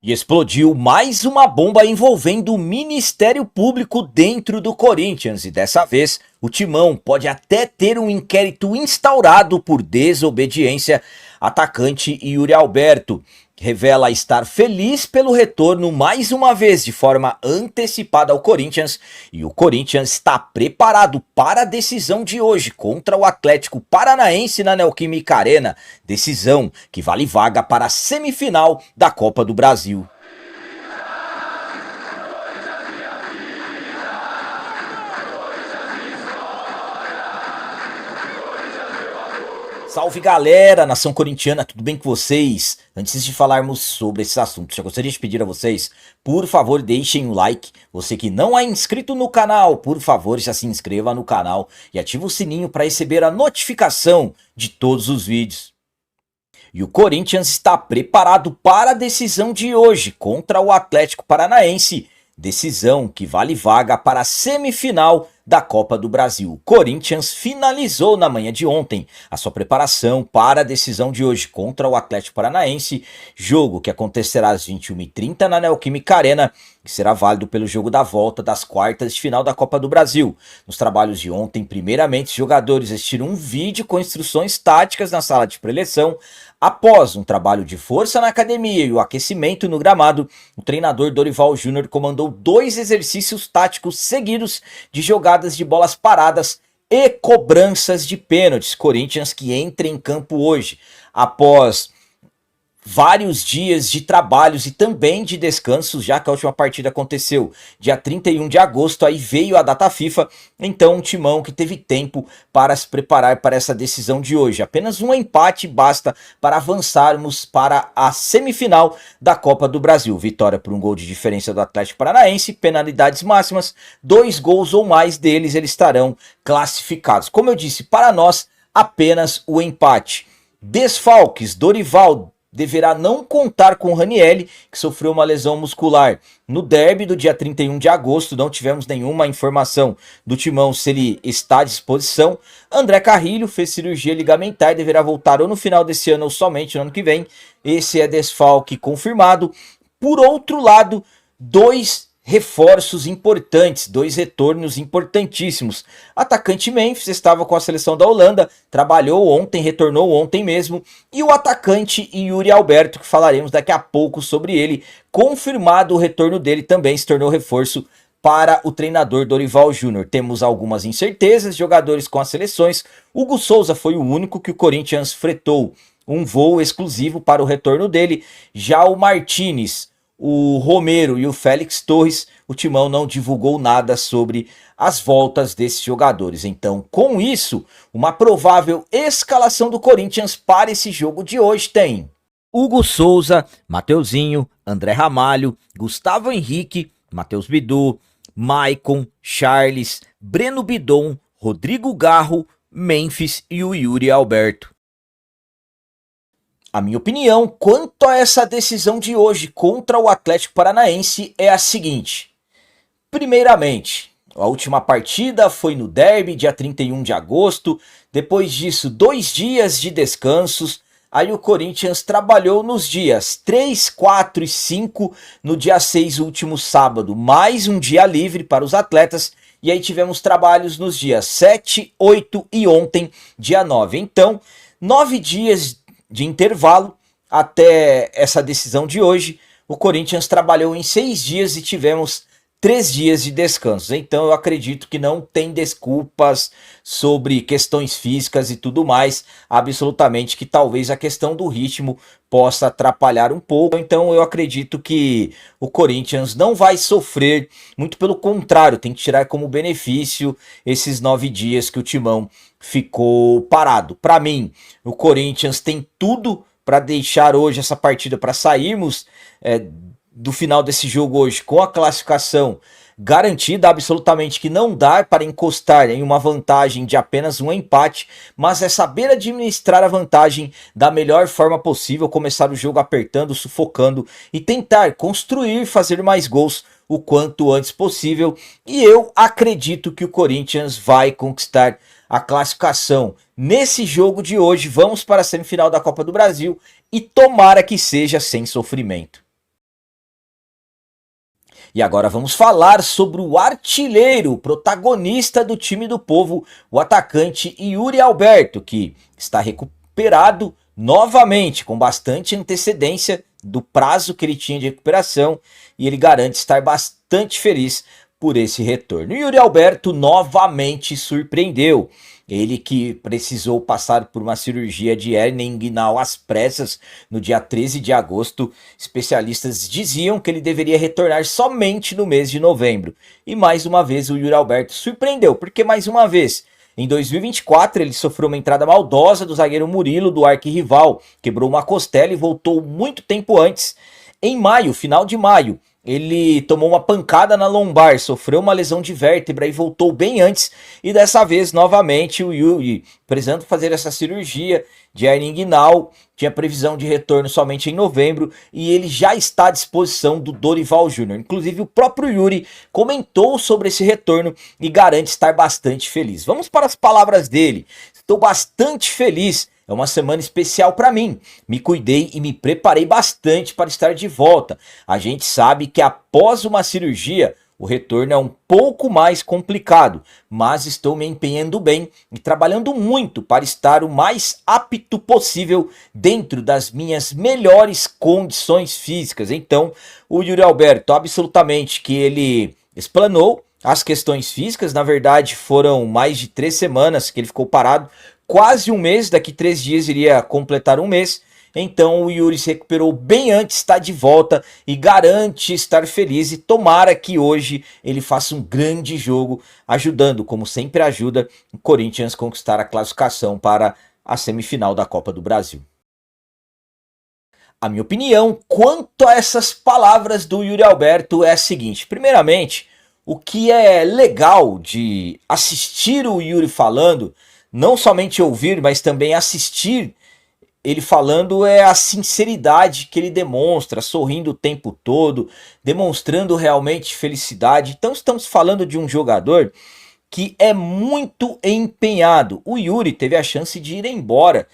E explodiu mais uma bomba envolvendo o Ministério Público dentro do Corinthians. E dessa vez, o Timão pode até ter um inquérito instaurado por desobediência. Atacante Yuri Alberto revela estar feliz pelo retorno mais uma vez de forma antecipada ao Corinthians. E o Corinthians está preparado para a decisão de hoje contra o Atlético Paranaense na Neoquímica Arena. Decisão que vale vaga para a semifinal da Copa do Brasil. Salve galera, nação corintiana, tudo bem com vocês? Antes de falarmos sobre esses assuntos, já gostaria de pedir a vocês, por favor deixem o like. Você que não é inscrito no canal, por favor já se inscreva no canal e ative o sininho para receber a notificação de todos os vídeos. E o Corinthians está preparado para a decisão de hoje contra o Atlético Paranaense. Decisão que vale vaga para a semifinal da Copa do Brasil. O Corinthians finalizou na manhã de ontem a sua preparação para a decisão de hoje contra o Atlético Paranaense, jogo que acontecerá às 21h30 na Neoquímica Arena, que será válido pelo jogo da volta das quartas de final da Copa do Brasil. Nos trabalhos de ontem, primeiramente, os jogadores assistiram um vídeo com instruções táticas na sala de preleção. Após um trabalho de força na academia e o aquecimento no gramado, o treinador Dorival Júnior comandou 2 exercícios táticos seguidos de jogadas de bolas paradas e cobranças de pênaltis. Corinthians que entra em campo hoje, após vários dias de trabalhos e também de descansos, já que a última partida aconteceu dia 31 de agosto, aí veio a data FIFA, então um Timão que teve tempo para se preparar para essa decisão de hoje. Apenas um empate basta para avançarmos para a semifinal da Copa do Brasil. Vitória por 1 gol de diferença do Atlético Paranaense, penalidades máximas, 2 gols ou mais deles eles estarão classificados. Como eu disse, para nós apenas o empate. Desfalques, Dorival deverá não contar com o Ranielli, que sofreu uma lesão muscular. No derby do dia 31 de agosto, não tivemos nenhuma informação do Timão se ele está à disposição. André Carrilho fez cirurgia ligamentar e deverá voltar ou no final desse ano ou somente no ano que vem. Esse é desfalque confirmado. Por outro lado, 2 reforços importantes, 2 retornos importantíssimos. Atacante Memphis estava com a seleção da Holanda, trabalhou ontem, retornou ontem mesmo, e o atacante Yuri Alberto, que falaremos daqui a pouco sobre ele, confirmado o retorno dele, também se tornou reforço para o treinador Dorival Júnior. Temos algumas incertezas, jogadores com as seleções. Hugo Souza foi o único que o Corinthians fretou um voo exclusivo para o retorno dele. Já o Martínez, o Romero e o Félix Torres, o Timão não divulgou nada sobre as voltas desses jogadores. Então, com isso, uma provável escalação do Corinthians para esse jogo de hoje tem Hugo Souza, Mateuzinho, André Ramalho, Gustavo Henrique, Matheus Bidu, Maicon, Charles, Breno Bidon, Rodrigo Garro, Memphis e o Yuri Alberto. A minha opinião quanto a essa decisão de hoje contra o Atlético Paranaense é a seguinte. Primeiramente, a última partida foi no derby, dia 31 de agosto. Depois disso, 2 dias de descansos. Aí o Corinthians trabalhou nos dias 3, 4 e 5, no dia 6, último sábado. Mais um dia livre para os atletas. E aí tivemos trabalhos nos dias 7, 8 e ontem, dia 9. Então, 9 dias de intervalo até essa decisão de hoje. O Corinthians trabalhou em 6 dias e tivemos 3 dias de descanso. Então eu acredito que não tem desculpas sobre questões físicas e tudo mais. Absolutamente que talvez a questão do ritmo possa atrapalhar um pouco. Então eu acredito que o Corinthians não vai sofrer. Muito pelo contrário, tem que tirar como benefício esses 9 dias que o Timão ficou parado. Para mim, o Corinthians tem tudo para deixar hoje essa partida, para sairmos do final desse jogo hoje com a classificação garantida. Absolutamente que não dá para encostar em uma vantagem de apenas um empate, mas é saber administrar a vantagem da melhor forma possível, começar o jogo apertando, sufocando e tentar construir, fazer mais gols o quanto antes possível. E eu acredito que o Corinthians vai conquistar a classificação nesse jogo de hoje. Vamos para a semifinal da Copa do Brasil e tomara que seja sem sofrimento. E agora vamos falar sobre o artilheiro, protagonista do time do povo, o atacante Yuri Alberto, que está recuperado novamente, com bastante antecedência do prazo que ele tinha de recuperação, e ele garante estar bastante feliz por esse retorno. O Yuri Alberto novamente surpreendeu. Ele que precisou passar por uma cirurgia de hérnia inguinal às pressas no dia 13 de agosto, especialistas diziam que ele deveria retornar somente no mês de novembro. E mais uma vez o Yuri Alberto surpreendeu, porque mais uma vez, em 2024 ele sofreu uma entrada maldosa do zagueiro Murilo do arquirrival, quebrou uma costela e voltou muito tempo antes. Em maio, final de maio, ele tomou uma pancada na lombar, sofreu uma lesão de vértebra e voltou bem antes. E dessa vez, novamente, o Yuri, precisando fazer essa cirurgia de hernia inguinal, tinha previsão de retorno somente em novembro e ele já está à disposição do Dorival Júnior. Inclusive, o próprio Yuri comentou sobre esse retorno e garante estar bastante feliz. Vamos para as palavras dele. Estou bastante feliz. É uma semana especial para mim. Me cuidei e me preparei bastante para estar de volta. A gente sabe que após uma cirurgia, o retorno é um pouco mais complicado, mas estou me empenhando bem e trabalhando muito para estar o mais apto possível dentro das minhas melhores condições físicas. Então, o Yuri Alberto, absolutamente que ele explanou as questões físicas. Na verdade, foram mais de 3 semanas que ele ficou parado, quase um mês, daqui 3 dias iria completar um mês. Então o Yuri se recuperou bem antes, está de volta e garante estar feliz. E tomara que hoje ele faça um grande jogo, ajudando, como sempre ajuda, o Corinthians conquistar a classificação para a semifinal da Copa do Brasil. A minha opinião quanto a essas palavras do Yuri Alberto é a seguinte: primeiramente, o que é legal de assistir o Yuri falando, não somente ouvir, mas também assistir ele falando, é a sinceridade que ele demonstra, sorrindo o tempo todo, demonstrando realmente felicidade. Então estamos falando de um jogador que é muito empenhado. O Yuri teve a chance de ir embora.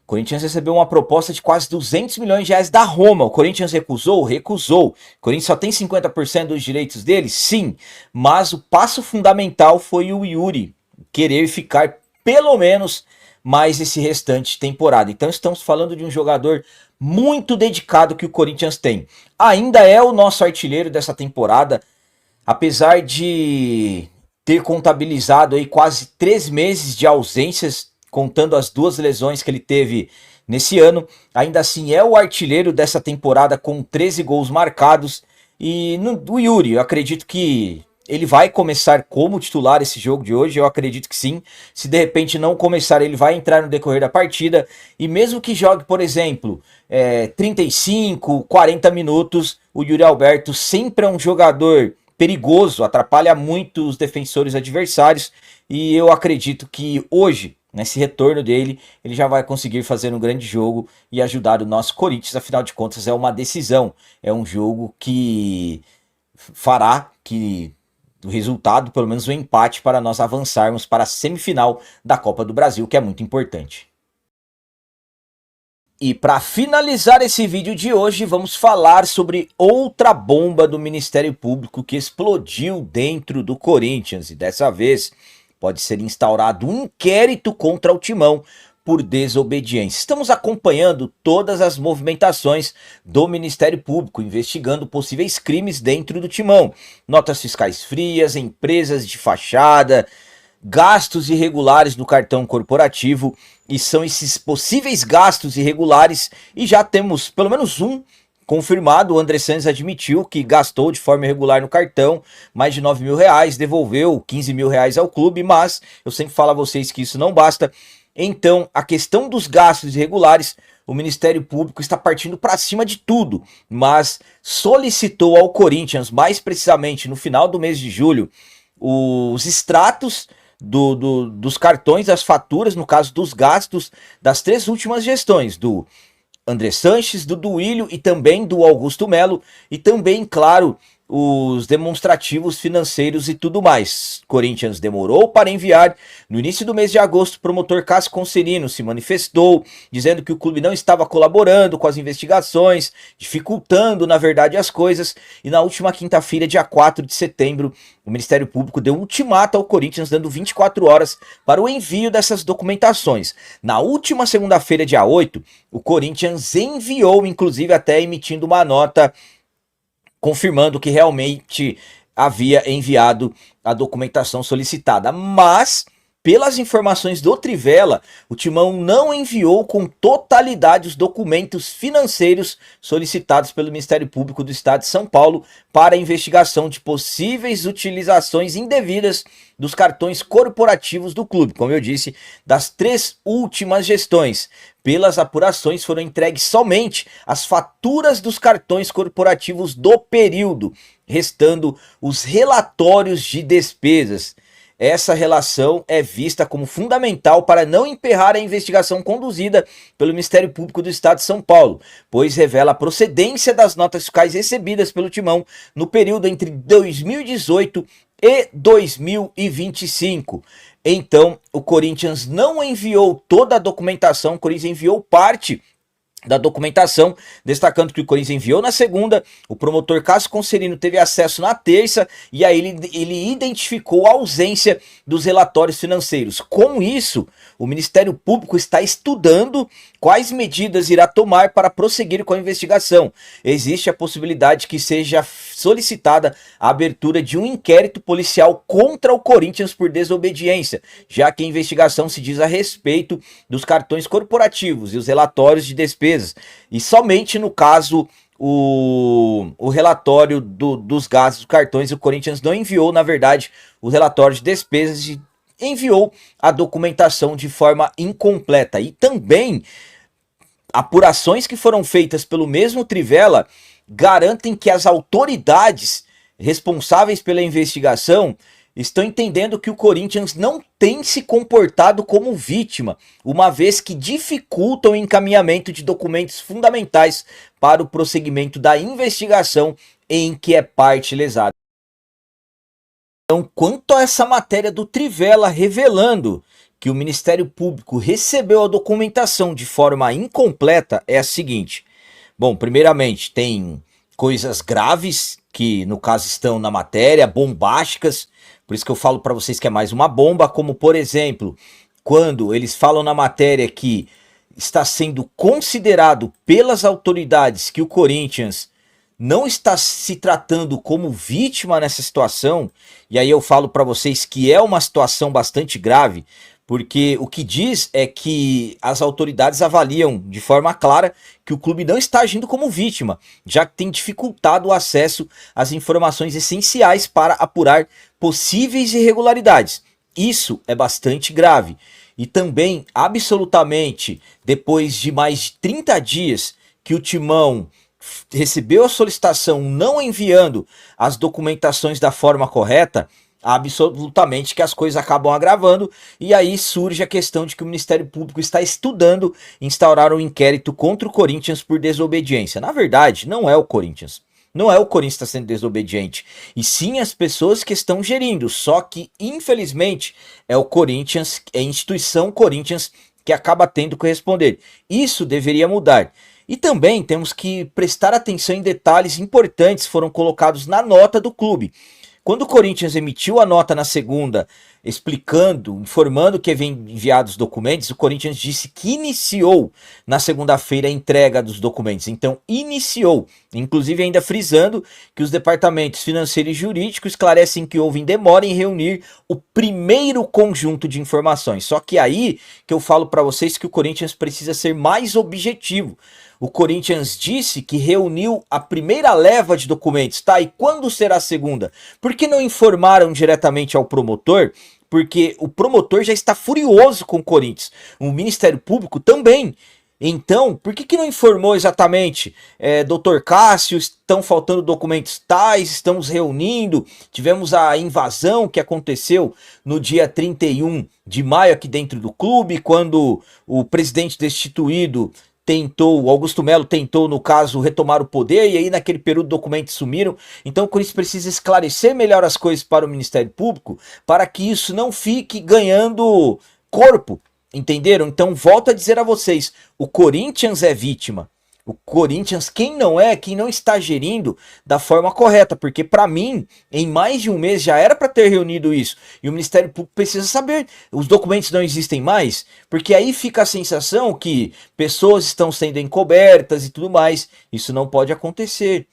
O Corinthians recebeu uma proposta de quase 200 milhões de reais da Roma. O Corinthians recusou? Recusou. O Corinthians só tem 50% dos direitos dele? Sim. Mas o passo fundamental foi o Yuri querer ficar pelo menos mais esse restante de temporada. Então estamos falando de um jogador muito dedicado que o Corinthians tem. Ainda é o nosso artilheiro dessa temporada, apesar de ter contabilizado aí quase 3 meses de ausências, contando as 2 lesões que ele teve nesse ano. Ainda assim é o artilheiro dessa temporada com 13 gols marcados. E o Yuri, eu acredito que ele vai começar como titular esse jogo de hoje, eu acredito que sim. Se de repente não começar, ele vai entrar no decorrer da partida. E mesmo que jogue, por exemplo, 35, 40 minutos, o Yuri Alberto sempre é um jogador perigoso, atrapalha muito os defensores adversários. E eu acredito que hoje, nesse retorno dele, ele já vai conseguir fazer um grande jogo e ajudar o nosso Corinthians. Afinal de contas, é uma decisão. É um jogo que fará que do resultado, pelo menos o empate, para nós avançarmos para a semifinal da Copa do Brasil, que é muito importante. E para finalizar esse vídeo de hoje, vamos falar sobre outra bomba do Ministério Público que explodiu dentro do Corinthians. E dessa vez pode ser instaurado um inquérito contra o Timão por desobediência. Estamos acompanhando todas as movimentações do Ministério Público, investigando possíveis crimes dentro do Timão. Notas fiscais frias, empresas de fachada, gastos irregulares no cartão corporativo. E são esses possíveis gastos irregulares, e já temos pelo menos um confirmado. O André Santos admitiu que gastou de forma irregular no cartão mais de 9 mil reais, devolveu 15 mil reais ao clube, mas eu sempre falo a vocês que isso não basta. Então, a questão dos gastos irregulares, o Ministério Público está partindo para cima de tudo, mas solicitou ao Corinthians, mais precisamente no final do mês de julho, os extratos dos cartões, das faturas, no caso dos gastos das 3 últimas gestões, do André Sanches, do Duílio e também do Augusto Melo, e também, claro, os demonstrativos financeiros e tudo mais. Corinthians demorou para enviar. No início do mês de agosto, o promotor Cássio Concerino se manifestou, dizendo que o clube não estava colaborando com as investigações, dificultando, na verdade, as coisas. E na última quinta-feira, dia 4 de setembro, o Ministério Público deu um ultimato ao Corinthians, dando 24 horas para o envio dessas documentações. Na última segunda-feira, dia 8, o Corinthians enviou, inclusive até emitindo uma nota confirmando que realmente havia enviado a documentação solicitada. Mas, pelas informações do Trivela, o Timão não enviou com totalidade os documentos financeiros solicitados pelo Ministério Público do Estado de São Paulo para a investigação de possíveis utilizações indevidas dos cartões corporativos do clube. Como eu disse, das 3 últimas gestões. Pelas apurações, foram entregues somente as faturas dos cartões corporativos do período, restando os relatórios de despesas. Essa relação é vista como fundamental para não emperrar a investigação conduzida pelo Ministério Público do Estado de São Paulo, pois revela a procedência das notas fiscais recebidas pelo Timão no período entre 2018 e 2025. Então, o Corinthians não enviou toda a documentação, o Corinthians enviou parte da documentação, destacando que o Corinthians enviou na segunda, o promotor Cássio Concerino teve acesso na terça, e aí ele identificou a ausência dos relatórios financeiros. Com isso, o Ministério Público está estudando quais medidas irá tomar para prosseguir com a investigação. Existe a possibilidade que seja solicitada a abertura de um inquérito policial contra o Corinthians por desobediência, já que a investigação se diz a respeito dos cartões corporativos e os relatórios de despesas, e somente no caso o relatório dos gastos dos cartões, o Corinthians não enviou, na verdade, o relatório de despesas e enviou a documentação de forma incompleta. E também apurações que foram feitas pelo mesmo Trivela garantem que as autoridades responsáveis pela investigação estão entendendo que o Corinthians não tem se comportado como vítima, uma vez que dificultam o encaminhamento de documentos fundamentais para o prosseguimento da investigação em que é parte lesada. Então, quanto a essa matéria do Trivela revelando que o Ministério Público recebeu a documentação de forma incompleta, é a seguinte. Bom, primeiramente, tem coisas graves que, no caso, estão na matéria, bombásticas, por isso que eu falo para vocês que é mais uma bomba, como, por exemplo, quando eles falam na matéria que está sendo considerado pelas autoridades que o Corinthians não está se tratando como vítima nessa situação, e aí eu falo para vocês que é uma situação bastante grave, porque o que diz é que as autoridades avaliam de forma clara que o clube não está agindo como vítima, já que tem dificultado o acesso às informações essenciais para apurar possíveis irregularidades. Isso é bastante grave. E também, absolutamente, depois de mais de 30 dias que o Timão recebeu a solicitação não enviando as documentações da forma correta, absolutamente que as coisas acabam agravando, e aí surge a questão de que o Ministério Público está estudando instaurar um inquérito contra o Corinthians por desobediência. Na verdade, não é o Corinthians. Não é o Corinthians que está sendo desobediente, e sim as pessoas que estão gerindo, só que infelizmente é o Corinthians, é a instituição Corinthians que acaba tendo que responder. Isso deveria mudar. E também temos que prestar atenção em detalhes importantes que foram colocados na nota do clube. Quando o Corinthians emitiu a nota na segunda, explicando, informando que havia enviado os documentos, o Corinthians disse que iniciou na segunda-feira a entrega dos documentos. Então, iniciou, inclusive ainda frisando que os departamentos financeiro e jurídico esclarecem que houve demora em reunir o primeiro conjunto de informações. Só que aí que eu falo para vocês que o Corinthians precisa ser mais objetivo. O Corinthians disse que reuniu a primeira leva de documentos, tá? E quando será a segunda? Por que não informaram diretamente ao promotor? Porque o promotor já está furioso com o Corinthians. O Ministério Público também. Então, por que não informou exatamente? Dr. Cássio, estão faltando documentos tais, estamos reunindo, tivemos a invasão que aconteceu no dia 31 de maio aqui dentro do clube, quando o presidente destituído tentou, o Augusto Melo tentou, no caso, retomar o poder, e aí naquele período documentos sumiram. Então o Corinthians precisa esclarecer melhor as coisas para o Ministério Público, para que isso não fique ganhando corpo, entenderam? Então volto a dizer a vocês, o Corinthians é vítima. O Corinthians, quem não está gerindo da forma correta, porque para mim, em mais de um mês já era para ter reunido isso, e o Ministério Público precisa saber, os documentos não existem mais, porque aí fica a sensação que pessoas estão sendo encobertas e tudo mais, isso não pode acontecer.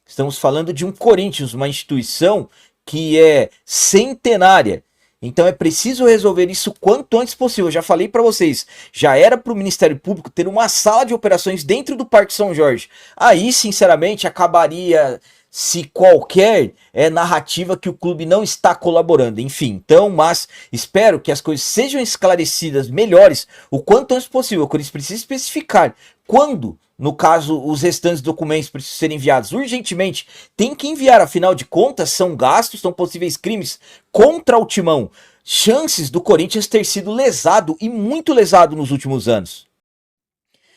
Estamos falando de um Corinthians, uma instituição que é centenária. Então é preciso resolver isso quanto antes possível. Eu já falei para vocês, já era para o Ministério Público ter uma sala de operações dentro do Parque São Jorge. Aí, sinceramente, acabaria se qualquer narrativa que o clube não está colaborando. Enfim, então, mas espero que as coisas sejam esclarecidas melhores o quanto antes possível. O Corinthians precisa especificar quando, no caso, os restantes documentos precisam ser enviados urgentemente. Tem que enviar, afinal de contas, são gastos, são possíveis crimes contra o Timão. Chances do Corinthians ter sido lesado, e muito lesado nos últimos anos.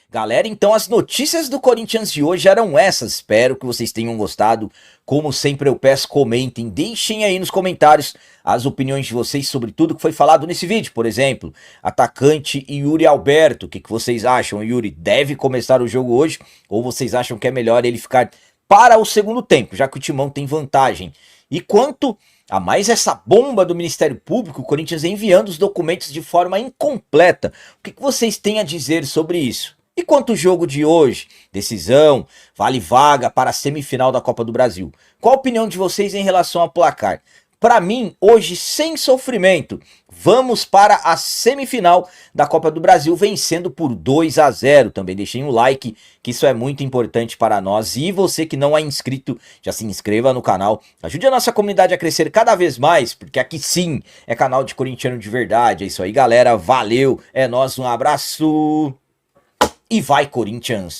Galera, então as notícias do Corinthians de hoje eram essas, espero que vocês tenham gostado. Como sempre eu peço, comentem, deixem aí nos comentários as opiniões de vocês sobre tudo que foi falado nesse vídeo. Por exemplo, atacante Yuri Alberto, o que vocês acham? O Yuri deve começar o jogo hoje, ou vocês acham que é melhor ele ficar para o segundo tempo, já que o Timão tem vantagem? E quanto a mais essa bomba do Ministério Público, o Corinthians enviando os documentos de forma incompleta, o que vocês têm a dizer sobre isso? E quanto ao jogo de hoje, decisão, vale vaga para a semifinal da Copa do Brasil. Qual a opinião de vocês em relação ao placar? Para mim, hoje, sem sofrimento, vamos para a semifinal da Copa do Brasil, vencendo por 2-0. Também deixem um like, que isso é muito importante para nós. E você que não é inscrito, já se inscreva no canal. Ajude a nossa comunidade a crescer cada vez mais, porque aqui sim é canal de corintiano de verdade. É isso aí, galera. Valeu, é nóis, um abraço. E vai, Corinthians!